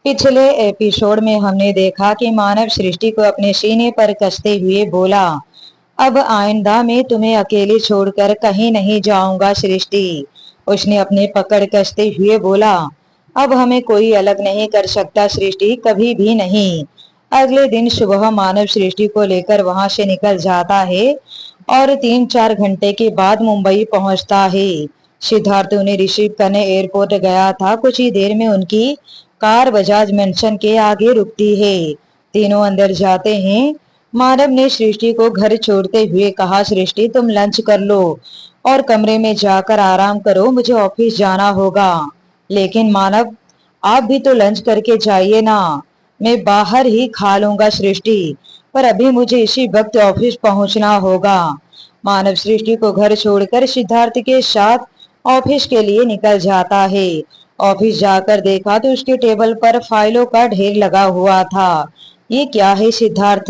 पिछले एपिसोड में हमने देखा कि मानव सृष्टि को अपने सीने पर कसते हुए बोला, अब आइंदा मैं तुम्हें अकेले छोड़कर कहीं नहीं जाऊंगा सृष्टि। उसने अपने पकड़ कसते हुए बोला, अब हमें कोई अलग नहीं कर सकता सृष्टि, कभी भी नहीं। अगले दिन सुबह मानव सृष्टि को लेकर वहां से निकल जाता है और 3-4 घंटे के बाद मुंबई पहुंचता है। सिद्धार्थ उन्हें रिसीव करने एयरपोर्ट गया था। कुछ ही देर में उनकी कार बजाज मेंशन के आगे रुकती है। तीनों अंदर जाते हैं। मानव ने सृष्टि को घर छोड़ते हुए कहा, सृष्टि तुम लंच कर लो और कमरे में जाकर आराम करो, मुझे ऑफिस जाना होगा। लेकिन मानव, आप भी तो लंच करके जाइए ना। मैं बाहर ही खा लूंगा सृष्टि, पर अभी मुझे इसी वक्त ऑफिस पहुंचना होगा। मानव सृष्टि को घर छोड़कर सिद्धार्थ के साथ ऑफिस के लिए निकल जाता है। ऑफिस जाकर देखा तो उसके टेबल पर फाइलों का ढेर लगा हुआ था। ये क्या है सिद्धार्थ,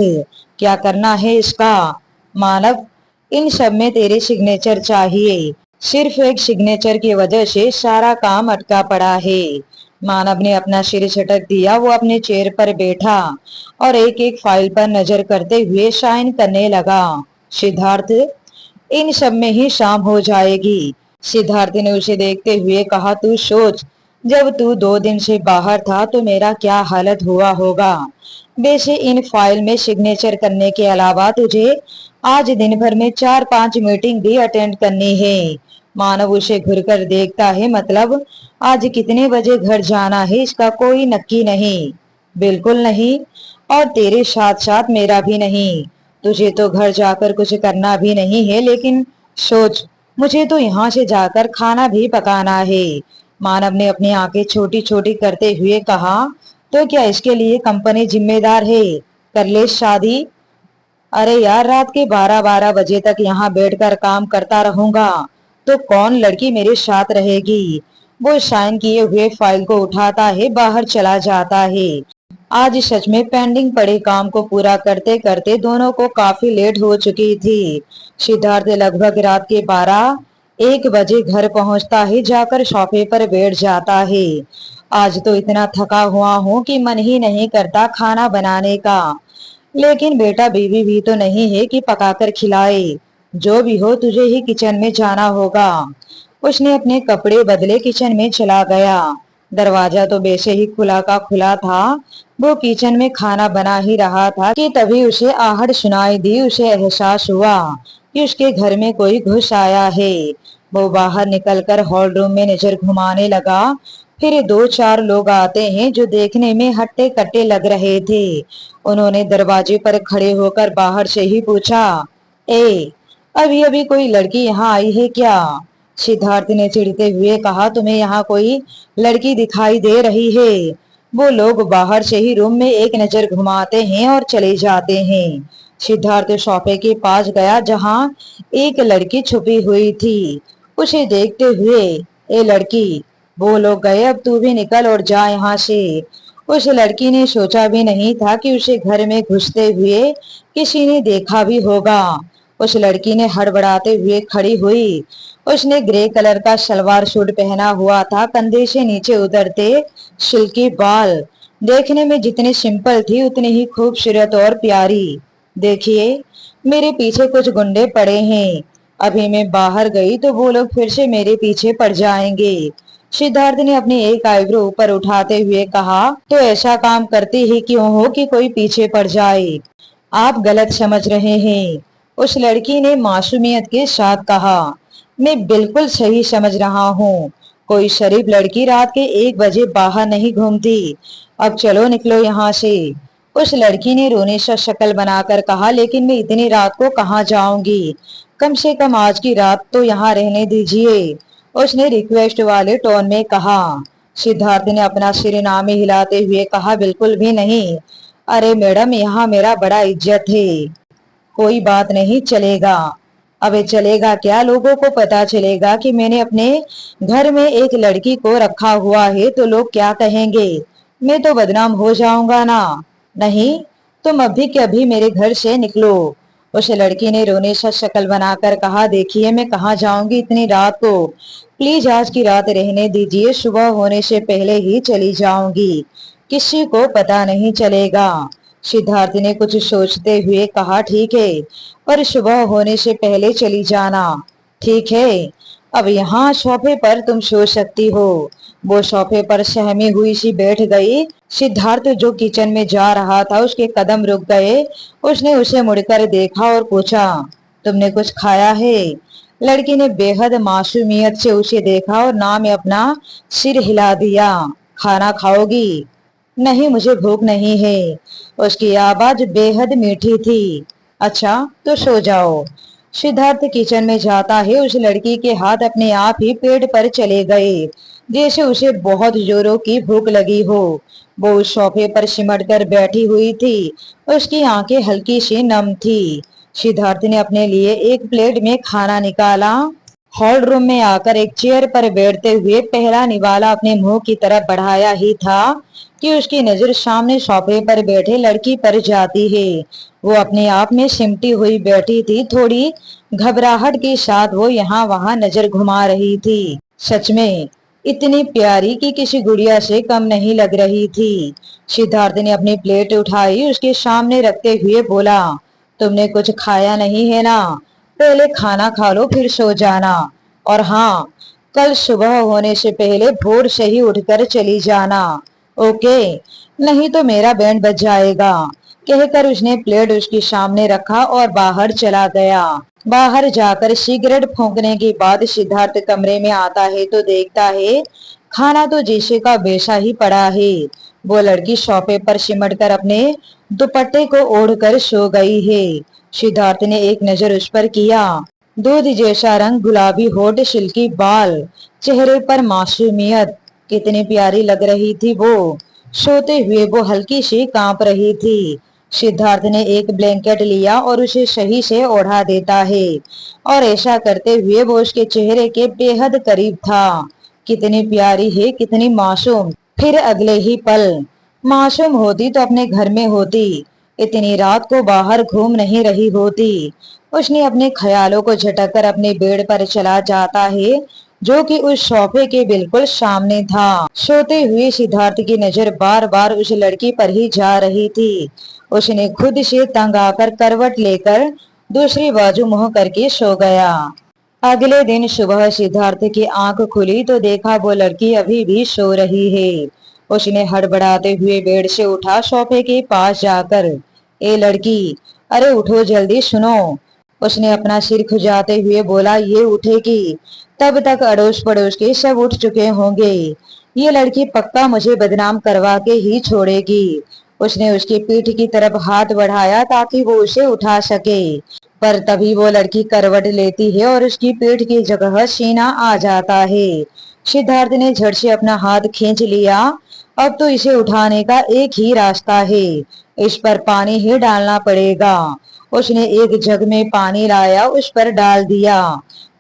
क्या करना है इसका? मानव, इन सब में तेरे सिग्नेचर चाहिए। सिर्फ एक सिग्नेचर की वजह से सारा काम अटका पड़ा है। मानव ने अपना सिर झटक दिया। वो अपने चेयर पर बैठा और एक एक फाइल पर नजर करते हुए साइन करने लगा। सिद्धार्थ, इन सब में ही शाम हो जाएगी। सिद्धार्थ ने उसे देखते हुए कहा, तू सोच, जब तू 2 दिन से बाहर था तो मेरा क्या हालत हुआ होगा। वैसे इन फाइल में सिग्नेचर करने के अलावा तुझे आज दिन भर में 4-5 मीटिंग भी अटेंड करनी है। मानव उसे घुरकर देखता है, मतलब आज कितने बजे घर जाना है इसका कोई नक्की नहीं। बिल्कुल नहीं, और तेरे साथ साथ मेरा भी नहीं। तुझे तो घर जाकर कुछ करना भी नहीं है, लेकिन सोच, मुझे तो यहाँ से जाकर खाना भी पकाना है। मानव ने अपनी आंखें छोटी छोटी करते हुए कहा, तो क्या इसके लिए कंपनी जिम्मेदार है? कर ले शादी। अरे यार, रात के 12-12 बजे तक यहाँ बैठकर काम करता रहूंगा तो कौन लड़की मेरे साथ रहेगी। वो साइन किए हुए फाइल को उठाता है, बाहर चला जाता है। आज सच में पेंडिंग पड़े काम को पूरा करते करते दोनों को काफी लेट हो चुकी थी। सिद्धार्थ लगभग रात के 12-1 बजे घर पहुंचता है। जाकर सोफे पर बैठ जाता है। आज तो इतना थका हुआ हूँ कि मन ही नहीं करता खाना बनाने का। लेकिन बेटा, बीवी भी तो नहीं है कि पकाकर खिलाए। जो भी हो, तुझे ही किचन में जाना होगा। उसने अपने कपड़े बदले किचन में चला गया। दरवाजा तो वैसे ही खुला का खुला था। वो किचन में खाना बना ही रहा था कि तभी उसे आहट सुनाई दी। उसे एहसास हुआ कि उसके घर में कोई घुस आया है। वो बाहर निकलकर हॉल रूम में नजर घुमाने लगा। फिर 2-4 लोग आते हैं जो देखने में हट्टे कट्टे लग रहे थे। उन्होंने दरवाजे पर खड़े होकर बाहर से ही पूछा, ए, अभी अभी कोई लड़की यहाँ आई है क्या? सिद्धार्थ ने चिढ़ते हुए कहा, तुम्हें यहाँ कोई लड़की दिखाई दे रही है? वो लोग बाहर से ही रूम में एक नजर घुमाते हैं और चले जाते हैं। सिद्धार्थ सोफे के पास गया जहां एक लड़की छुपी हुई थी। उसे देखते हुए, ए लड़की, वो लोग गए, अब तू भी निकल और जा यहाँ से। उस लड़की ने सोचा भी नहीं था कि उसे घर में घुसते हुए किसी ने देखा भी होगा। उस लड़की ने हड़बड़ाते हुए खड़ी हुई। उसने ग्रे कलर का सलवार सूट पहना हुआ था। कंधे से नीचे उतरते सिल्की बाल। देखने में जितनी सिंपल थी उतनी ही खूबसूरत और प्यारी। देखिए, मेरे पीछे कुछ गुंडे पड़े हैं। अभी मैं बाहर गई तो वो लोग फिर से मेरे पीछे पड़ जाएंगे। सिद्धार्थ ने अपनी एक आईब्रो ऊपर उठाते हुए कहा, तो ऐसा काम करती ही क्यों हो कि कोई पीछे पड़ जाए? आप गलत समझ रहे हैं। उस लड़की ने मासूमियत के साथ कहा, मैं बिल्कुल सही समझ रहा हूँ। कोई शरीफ लड़की रात के 1 बजे बाहर नहीं घूमती। अब चलो निकलो यहाँ से। उस लड़की ने रोने सा शक्ल बनाकर कहा, लेकिन मैं इतनी रात को कहाँ जाऊंगी? कम से कम आज की रात तो यहाँ रहने दीजिए। उसने रिक्वेस्ट वाले टोन में कहा। सिद्धार्थ ने अपना सिर ना में हिलाते हुए कहा, बिल्कुल भी नहीं। अरे मैडम, यहाँ मेरा बड़ा इज्जत है। कोई बात नहीं, चलेगा। अबे चलेगा क्या? लोगों को पता चलेगा कि मैंने अपने घर में एक लड़की को रखा हुआ है तो लोग क्या कहेंगे? मैं तो बदनाम हो जाऊंगा ना। नहीं, तुम अभी के अभी मेरे घर से निकलो। उस लड़की ने रोने सा शक्ल बनाकर कहा, देखिए मैं कहाँ जाऊंगी इतनी रात को। प्लीज आज की रात रहने दीजिए, सुबह होने से पहले ही चली जाऊंगी। किसी को पता नहीं चलेगा। सिद्धार्थ ने कुछ सोचते हुए कहा, ठीक है, पर सुबह होने से पहले चली जाना। ठीक है, अब यहाँ सोफे पर तुम सो सकती हो। वो सोफे पर सहमी हुई सी बैठ गई। सिद्धार्थ जो किचन में जा रहा था उसके कदम रुक गए। उसने उसे मुड़कर देखा और पूछा, तुमने कुछ खाया है? लड़की ने बेहद मासूमियत से उसे देखा और ना में अपना सिर हिला दिया। खाना खाओगी? नहीं, मुझे भूख नहीं है। उसकी आवाज बेहद मीठी थी। अच्छा, तो सो जाओ। सिद्धार्थ किचन में जाता है, उस लड़की के हाथ अपने आप ही पेट पर चले गए, जैसे उसे बहुत जोरों की भूख लगी हो। वो उस सोफे पर सिमट कर बैठी हुई थी। उसकी आंखें हल्की सी नम थी। सिद्धार्थ ने अपने लिए एक प्लेट में खाना निकाला। हॉल रूम में आकर एक चेयर पर बैठते हुए पहला निवाला अपने मुंह की तरफ बढ़ाया ही था कि उसकी नजर सामने सोफे पर बैठे लड़की पर जाती है। वो अपने आप में सिमटी हुई बैठी थी। थोड़ी घबराहट के साथ वो यहाँ वहां नजर घुमा रही थी। सच में इतनी प्यारी कि किसी गुड़िया से कम नहीं लग रही थी। सिद्धार्थ ने अपनी प्लेट उठाई, उसके सामने रखते हुए बोला, तुमने कुछ खाया नहीं है ना? पहले खाना खा लो फिर सो जाना। और हाँ, कल सुबह होने से पहले भोर से ही उठकर चली जाना। ओके, नहीं तो मेरा बैंड बज जाएगा। कहकर उसने प्लेट उसके सामने रखा और बाहर चला गया। बाहर जाकर सिगरेट फूंकने के बाद सिद्धार्थ कमरे में आता है तो देखता है खाना तो जैसे का वैसा ही पड़ा है। वो लड़की सोफे पर सिमट कर अपने दुपट्टे को ओढ़कर सो गई है। सिद्धार्थ ने एक नजर उस पर किया। दूध जैसा रंग, गुलाबी होठ, सिल्की बाल, चेहरे पर मासूमियत, कितनी प्यारी लग रही थी वो। सोते हुए वो हल्की सी कांप रही थी। सिद्धार्थ ने एक ब्लैंकेट लिया और उसे सही से ओढ़ा देता है, और ऐसा करते हुए वो उसके चेहरे के बेहद करीब था। कितनी प्यारी है, कितनी मासूम। फिर अगले ही पल, मासूम होती तो अपने घर में होती, इतनी रात को बाहर घूम नहीं रही होती। उसने अपने ख्यालों को झटक अपने बेड पर चला जाता है, जो कि उस सोफे के बिल्कुल सामने था। सोते हुए सिद्धार्थ की नजर बार बार उस लड़की पर ही जा रही थी। उसने खुद से तंग आकर करवट लेकर दूसरी बाजू मुंह करके सो गया। अगले दिन सुबह सिद्धार्थ की आंख खुली तो देखा वो लड़की अभी भी सो रही है। उसने हड़बड़ाते हुए बेड से उठा, सोफे के पास जाकर, ए लड़की, अरे उठो जल्दी, सुनो। उसने अपना सिर खुजाते हुए बोला, ये उठेगी तब तक अड़ोस पड़ोस के सब उठ चुके होंगे। ये लड़की पक्का मुझे बदनाम करवा के ही छोड़ेगी। उसने उसकी पीठ की तरफ हाथ बढ़ाया ताकि वो उसे उठा सके, पर तभी वो लड़की करवट लेती है और उसकी पीठ की जगह सीना आ जाता है। सिद्धार्थ ने झट से अपना हाथ खींच लिया। अब तो इसे उठाने का एक ही रास्ता है, इस पर पानी ही डालना पड़ेगा। उसने एक जग में पानी लाया, उस पर डाल दिया।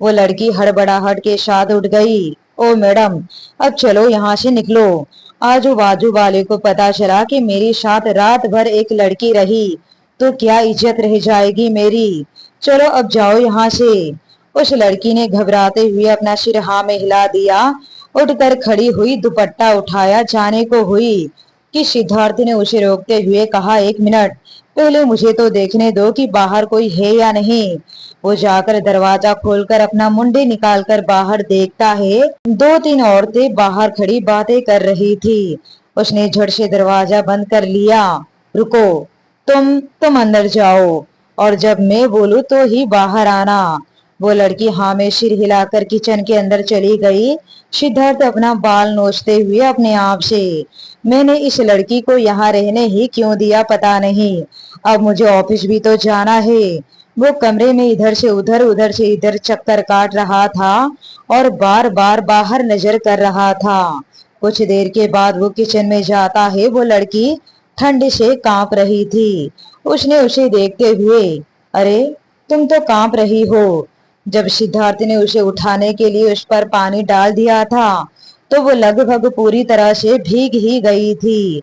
वो लड़की हड़बड़ाहट के साथ उठ गई। ओ मैडम, अब चलो यहाँ से निकलो। आजू बाजू वाले को पता चला कि मेरे साथ रात भर एक लड़की रही तो क्या इज्जत रह जाएगी मेरी। चलो अब जाओ यहाँ से। उस लड़की ने घबराते हुए अपना सिर हाँ में हिला दिया। उठकर खड़ी हुई, दुपट्टा उठाया जाने को हुई कि सिद्धार्थ ने उसे रोकते हुए कहा, एक मिनट, पहले मुझे तो देखने दो कि बाहर कोई है या नहीं। वो जाकर दरवाजा खोलकर अपना मुंडी निकालकर बाहर देखता है, दो तीन औरतें बाहर खड़ी बातें कर रही थी। उसने झट से दरवाजा बंद कर लिया। रुको, तुम अंदर जाओ और जब मैं बोलूं तो ही बाहर आना। वो लड़की हाँ में सिर हिलाकर किचन के अंदर चली गई। सिद्धार्थ अपना बाल नोचते हुए अपने आप से, मैंने इस लड़की को यहाँ रहने ही क्यों दिया पता नहीं। अब मुझे ऑफिस भी तो जाना है। वो कमरे में इधर से उधर, उधर से इधर चक्कर काट रहा था और बार बार बाहर नजर कर रहा था। कुछ देर के बाद वो किचन में जाता है। वो लड़की ठंड से कांप रही थी। उसने उसे देखते हुए, अरे तुम तो कांप रही हो। जब सिद्धार्थ ने उसे उठाने के लिए उस पर पानी डाल दिया था तो वो लगभग पूरी तरह से भीग ही गई थी।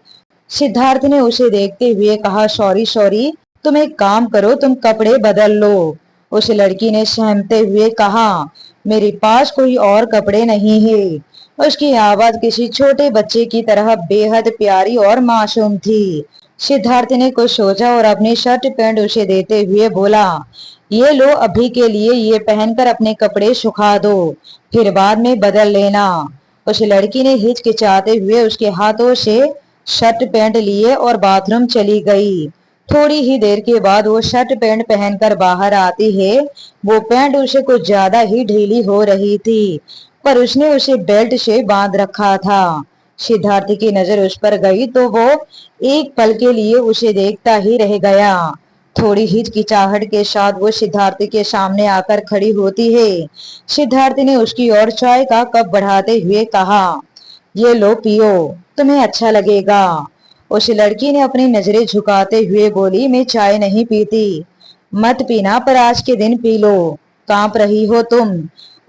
सिद्धार्थ ने उसे देखते हुए कहा, सॉरी सॉरी, तुम एक काम करो, तुम कपड़े बदल लो। उस लड़की ने सहमते हुए कहा, मेरे पास कोई और कपड़े नहीं है। उसकी आवाज किसी छोटे बच्चे की तरह बेहद प्यारी और मासूम थी। सिद्धार्थ ने कुछ सोचा और अपनी शर्ट पैंट उसे देते हुए बोला, ये लो, अभी के लिए ये पहनकर अपने कपड़े सुखा दो, फिर बाद में बदल लेना। उस लड़की ने हिचकिचाते हुए उसके हाथों से शर्ट पैंट लिए और बाथरूम चली गई। थोड़ी ही देर के बाद वो शर्ट पैंट पहनकर बाहर आती है। वो पैंट उसे कुछ ज्यादा ही ढीली हो रही थी, पर उसने उसे बेल्ट से बांध रखा था। सिद्धार्थ की नजर उस पर गई तो वो एक पल के लिए उसे देखता ही रह गया। थोड़ी हिचकिचाहट के साथ वो सिद्धार्थ के सामने आकर खड़ी होती है। सिद्धार्थ ने उसकी ओर चाय का कप बढ़ाते हुए कहा, ये लो पियो, तुम्हें अच्छा लगेगा। उस लड़की ने अपनी नजरें झुकाते हुए बोली, मैं चाय नहीं पीती। मत पीना, पर आज के दिन पी लो, कांप रही हो तुम।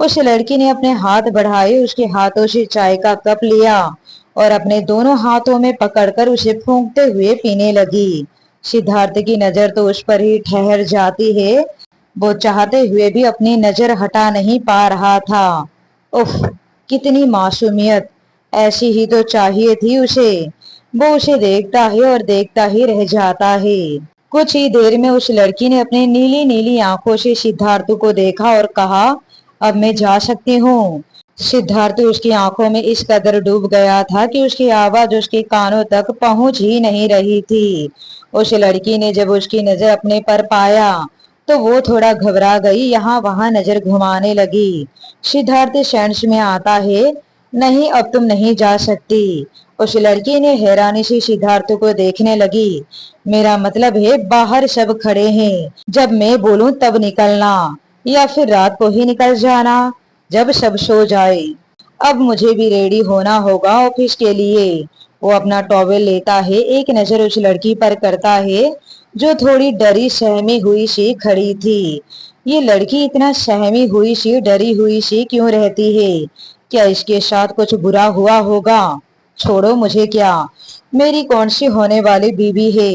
उस लड़की ने अपने हाथ बढ़ाए, उसके हाथों से चाय का कप लिया और अपने दोनों हाथों में पकड़कर उसे फूंकते हुए पीने लगी। सिद्धार्थ की नजर तो उस पर ही ठहर जाती है। वो चाहते हुए भी अपनी नजर हटा नहीं पा रहा था। उफ, कितनी मासूमियत, ऐसी ही तो चाहिए थी उसे। वो उसे देखता है और देखता ही रह जाता है। कुछ ही देर में उस लड़की ने अपनी नीली नीली आंखों से सिद्धार्थ को देखा और कहा, अब मैं जा सकती हूँ। सिद्धार्थ उसकी आंखों में इस कदर डूब गया था कि उसकी आवाज उसके कानों तक पहुंच ही नहीं रही थी। उस लड़की ने जब उसकी नजर अपने पर पाया तो वो थोड़ा घबरा गई, यहाँ वहां नजर घुमाने लगी। सिद्धार्थ सेंस में आता है, नहीं अब तुम नहीं जा सकती। उस लड़की ने हैरानी से सिद्धार्थ को देखने लगी। मेरा मतलब है बाहर सब खड़े हैं, जब मैं बोलूं तब निकलना, या फिर रात को ही निकल जाना जब सब सो जाए। अब मुझे भी रेडी होना होगा ऑफिस के लिए। वो अपना टॉवेल लेता है, एक नजर उस लड़की पर करता है जो थोड़ी डरी सहमी हुई सी खड़ी थी। ये लड़की इतना सहमी हुई सी डरी हुई सी क्यों रहती है? क्या इसके साथ कुछ बुरा हुआ होगा? छोड़ो, मुझे क्या, मेरी कौन सी होने वाली बीबी है।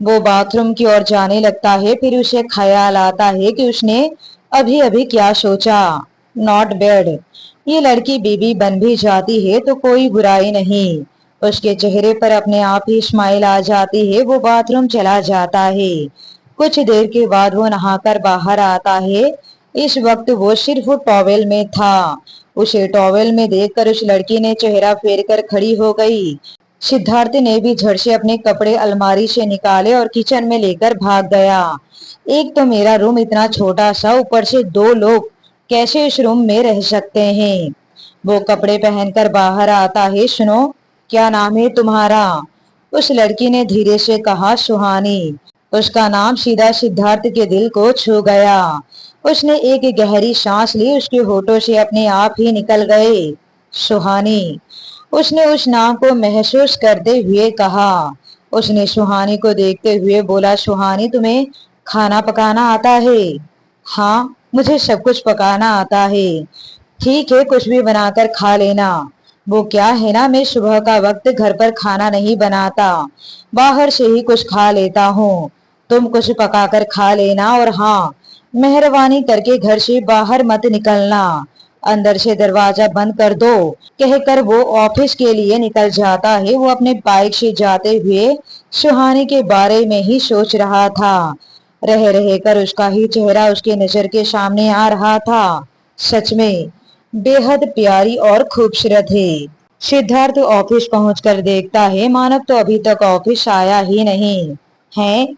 वो बाथरूम की ओर जाने लगता है, फिर उसे ख्याल आता है कि उसने अभी अभी क्या सोचा। नॉट बैड, ये लड़की बीबी बन भी जाती है तो कोई बुराई नहीं। उसके चेहरे पर अपने आप ही स्माइल आ जाती है। वो बाथरूम चला जाता है। कुछ देर के बाद वो नहाकर बाहर आता है। इस वक्त वो सिर्फ टॉवेल में था। उसे टॉवेल में देखकर उस लड़की ने चेहरा फेर कर खड़ी हो गई। सिद्धार्थ ने भी झट से अपने कपड़े अलमारी से निकाले और किचन में लेकर भाग गया। एक तो मेरा रूम इतना छोटा सा, ऊपर से दो लोग कैसे इस रूम में रह सकते हैं। वो कपड़े पहनकर बाहर आता है। सुनो, क्या नाम है तुम्हारा? उस लड़की ने धीरे से कहा, सुहानी। उसका नाम सीधा सिद्धार्थ के दिल को छू गया। उसने एक गहरी सांस ली, उसके होठों से अपने आप ही निकल गए, सुहानी। उसने उस नाम को महसूस करते हुए कहा। उसने सुहानी को देखते हुए बोला, सुहानी तुम्हें खाना पकाना आता है? हाँ, मुझे सब कुछ पकाना आता है। ठीक है, कुछ भी बनाकर खा लेना। वो क्या है ना, मैं सुबह का वक्त घर पर खाना नहीं बनाता, बाहर से ही कुछ खा लेता हूँ। तुम कुछ पकाकर खा लेना, और हाँ, मेहरबानी करके घर से बाहर मत निकलना। अंदर से दरवाजा बंद कर दो, कहकर वो ऑफिस के लिए निकल जाता है। वो अपने बाइक से जाते हुए सुहानी के बारे में ही सोच रहा था। रह रहकर उसका ही चेहरा उसके नजर के सामने आ रहा था। सच में बेहद प्यारी और खूबसूरत है। सिद्धार्थ ऑफिस पहुंचकर देखता है मानव तो अभी तक ऑफिस आया ही नहीं है।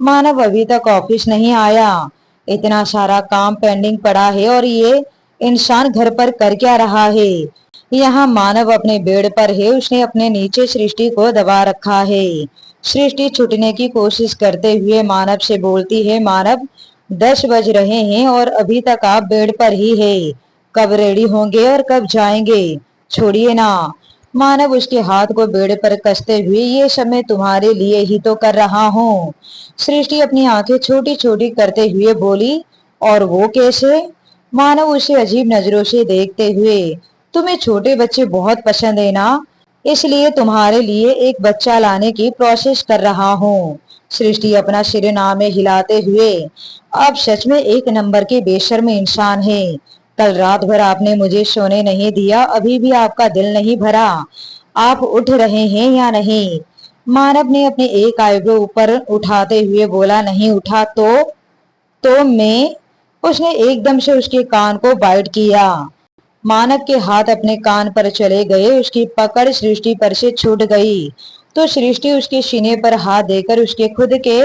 मानव अभी तक ऑफिस नहीं आया। इतना सारा काम पेंडिंग पड़ा है और ये इंसान घर पर कर क्या रहा है? यहाँ मानव अपने बेड पर है। उसने अपने नीचे सृष्टि को दबा रखा है। सृष्टि छूटने की कोशिश करते हुए मानव से बोलती है, मानव 10 बज रहे हैं और अभी तक आप बेड पर ही है। कब रेडी होंगे और कब जाएंगे? छोड़िए ना। मानव उसके हाथ को बेड पर कसते हुए, ये सब मैं तुम्हारे लिए ही तो कर रहा हूँ। सृष्टि अपनी आंखें छोटी छोटी करते हुए बोली, और वो कैसे? मानव उसे अजीब नजरों से देखते हुए, तुम्हें छोटे बच्चे बहुत पसंद है ना, इसलिए तुम्हारे लिए एक बच्चा लाने की प्रोसेस कर रहा हूँ। सृष्टि अपना सिर ना में हिलाते हुए, आप सच में एक नंबर के बेशर्म इंसान हैं। कल रात भर आपने मुझे सोने नहीं दिया, अभी भी आपका दिल नहीं भरा। आप उठ रहे हैं या नहीं? मानव ने अपने एक आईब्रो ऊपर उठाते हुए बोला, नहीं उठा तो मैं। उसने एकदम से उसके कान को बाइट किया। मानव के हाथ अपने कान पर चले गए, उसकी पकड़ सृष्टि पर से छूट गई तो सृष्टि उसके सीने पर हाथ देकर उसके खुद के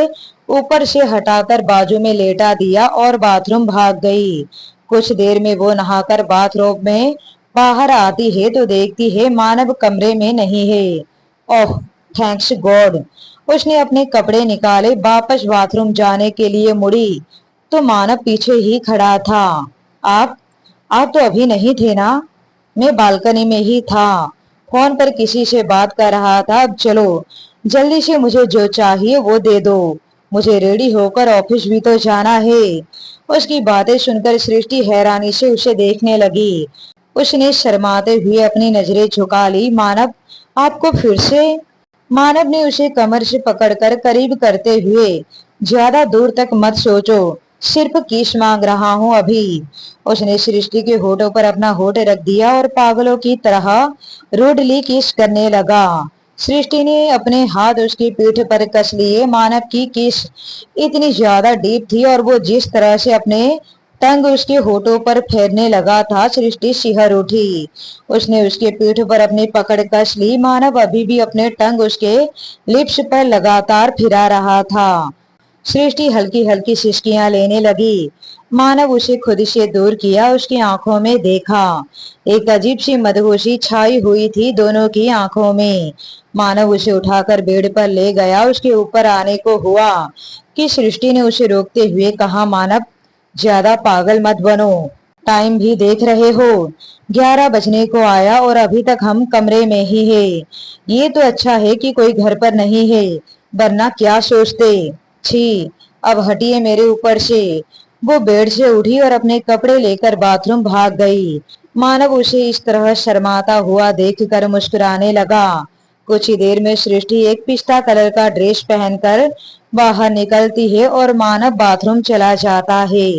ऊपर से हटाकर बाजू में लेटा दिया और बाथरूम भाग गई। कुछ देर में वो नहाकर बाथरूम में बाहर आती है तो देखती है मानव कमरे में नहीं है। ओह, थैंक्स गॉड। उसने अपने कपड़े निकाले, वापस बाथरूम जाने के लिए मुड़ी तो मानव पीछे ही खड़ा था। आप आप तो अभी नहीं थे ना? मैं बालकनी में ही था, फोन पर किसी से बात कर रहा था। अब चलो, जल्दी से मुझे जो चाहिए वो दे दो, मुझे रेडी होकर ऑफिस भी तो जाना है। उसकी बातें सुनकर सृष्टि हैरानी से उसे देखने लगी। उसने शर्माते हुए अपनी नजरें झुका ली। मानव, आपको फिर से? मानव ने उसे कमर से पकड़कर करीब करते हुए, ज्यादा दूर तक मत सोचो, सिर्फ किस मांग रहा हूं अभी। उसने सृष्टि के होठों पर अपना होठ रख दिया और पागलों की तरह रूडली किस करने लगा। सृष्टि ने अपने हाथ उसकी पीठ पर कस लिए। मानव की किस इतनी ज्यादा डीप थी और वो जिस तरह से अपने टंग उसके होठों पर फेरने लगा था, सृष्टि शिहर उठी। उसने उसके पीठ पर अपनी पकड़ कस ली। मानव अभी भी अपने टंग उसके लिप्स पर लगातार फिरा रहा था। सृष्टि हल्की हल्की सिसकियां लेने लगी। मानव उसे खुद से दूर किया, उसकी आंखों में देखा। एक अजीब सी मदहोशी छाई हुई थी दोनों की आंखों में। मानव उसे उठाकर बेड पर ले गया। उसके ऊपर आने को हुआ कि सृष्टि ने उसे रोकते हुए कहा, मानव, ज्यादा पागल मत बनो, टाइम भी देख रहे हो, 11 बजने को आया और अभी तक हम कमरे में ही है। ये तो अच्छा है कि कोई घर पर नहीं है, वरना क्या सोचते। छी, अब हटिए मेरे ऊपर से। वो बेड से उठी और अपने कपड़े लेकर बाथरूम भाग गई। मानव उसे इस तरह शर्माता हुआ देखकर मुस्कुराने लगा। कुछ ही देर में सृष्टि एक पिस्ता कलर का ड्रेस पहनकर बाहर निकलती है और मानव बाथरूम चला जाता है।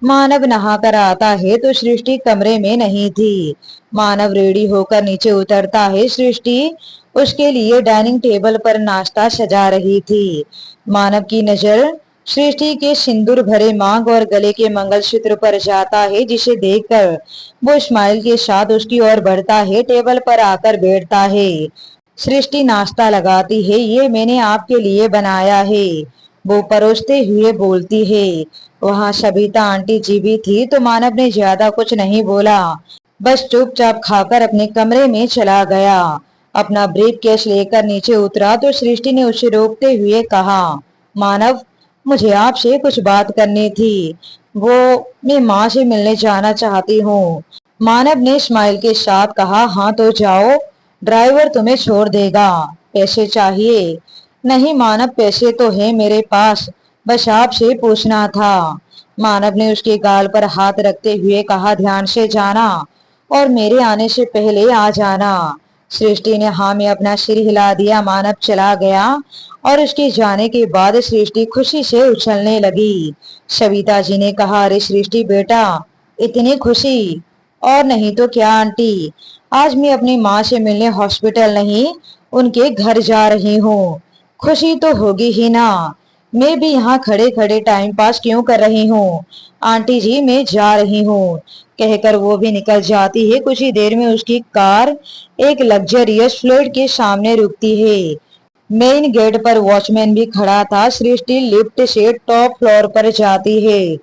मानव नहाकर आता है तो सृष्टि कमरे में नहीं थी। मानव रेडी होकर नीचे उतरता है। सृष्टि उसके लिए डाइनिंग टेबल पर नाश्ता सजा रही थी। मानव की नजर सृष्टि के सिंदूर भरे मांग और गले के मंगलसूत्र पर जाता है, जिसे देखकर वो स्माइल के साथ उसकी ओर बढ़ता है, टेबल पर आकर बैठता है। सृष्टि नाश्ता लगाती है, ये मैंने आपके लिए बनाया है, वो परोसते हुए बोलती है। वहां सबिता आंटी जी भी थी तो मानव ने ज्यादा कुछ नहीं बोला, बस चुपचाप खाकर अपने कमरे में चला गया। अपना ब्रीफ केस लेकर नीचे उतरा तो सृष्टि ने उसे रोकते हुए कहा, मानव, मुझे आपसे कुछ बात करनी थी। वो मैं माँ से मिलने जाना चाहती हूँ। मानव ने स्माइल के साथ कहा, हाँ तो जाओ, ड्राइवर तुम्हें छोड़ देगा। पैसे चाहिए? नहीं मानव, पैसे तो है मेरे पास, बस आपसे पूछना था। मानव ने उसके गाल पर हाथ रखते हुए कहा, ध्यान से जाना और मेरे आने से पहले आ जाना। सृष्टि ने हाँ में अपना सिर हिला दिया। मानव चला गया और उसके जाने के बाद सृष्टि खुशी से उछलने लगी। सविता जी ने कहा, अरे सृष्टि बेटा, इतनी खुशी? और नहीं तो क्या आंटी, आज मैं अपनी माँ से मिलने हॉस्पिटल नहीं, उनके घर जा रही हूँ। खुशी तो होगी ही ना, मैं भी यहाँ खड़े खड़े टाइम पास क्यों कर रही हूँ। आंटी जी मैं जा रही हूँ, कहकर वो भी निकल जाती है। कुछ ही देर में उसकी कार एक लग्जरियस फ्लैट के सामने रुकती है। मेन गेट पर वॉचमैन भी खड़ा था। सृष्टि लिफ्ट से टॉप फ्लोर पर जाती है।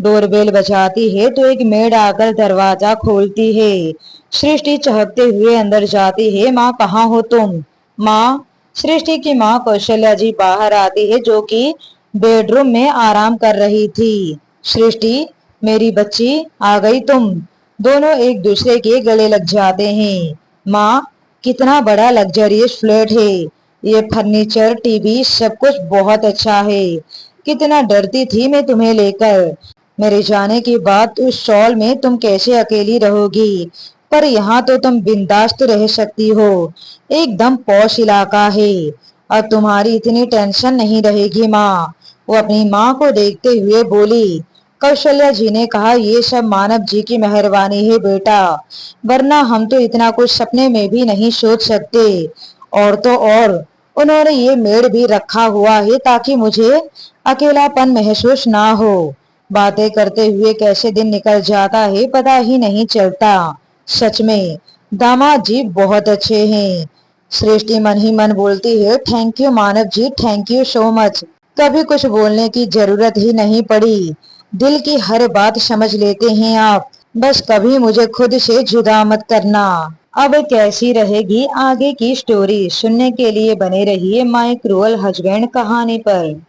डोरबेल बजाती है तो एक मेड आकर दरवाजा खोलती है। सृष्टि चहकते हुए अंदर जाती है। माँ, कहाँ हो तुम? माँ? सृष्टि की माँ कौशल्या जी बाहर आती है, जो कि बेडरूम में आराम कर रही थी। सृष्टि, मेरी बच्ची, आ गई तुम। दोनों एक दूसरे के गले लग जाते हैं। माँ, कितना बड़ा लग्जरियस फ्लैट है, ये फर्नीचर, टीवी, सब कुछ बहुत अच्छा है। कितना डरती थी मैं तुम्हें लेकर। मेरे जाने के बाद उस शॉल में तुम कैसे अकेली रहोगी, पर यहाँ तो तुम बिंदास रह सकती हो। एकदम पॉश इलाका है और तुम्हारी इतनी टेंशन नहीं रहेगी। माँ, वो अपनी माँ को देखते हुए बोली, कौशल्या जी ने कहा, ये सब मानव जी की मेहरबानी है बेटा, वरना हम तो इतना कुछ सपने में भी नहीं सोच सकते। और तो और उन्होंने ये मेड भी रखा हुआ है ताकि मुझे अकेलापन महसूस ना हो। बातें करते हुए कैसे दिन निकल जाता है पता ही नहीं चलता। सच में दामाद जी बहुत अच्छे हैं। सृष्टि मन ही मन बोलती है, thank you Manav ji, thank you so much. कभी कुछ बोलने की जरूरत ही नहीं पड़ी। दिल की हर बात समझ लेते हैं आप, बस कभी मुझे खुद से जुदा मत करना। अब कैसी रहेगी आगे की स्टोरी, सुनने के लिए बने रहिए माय क्रूअल हस्बैंड कहानी पर।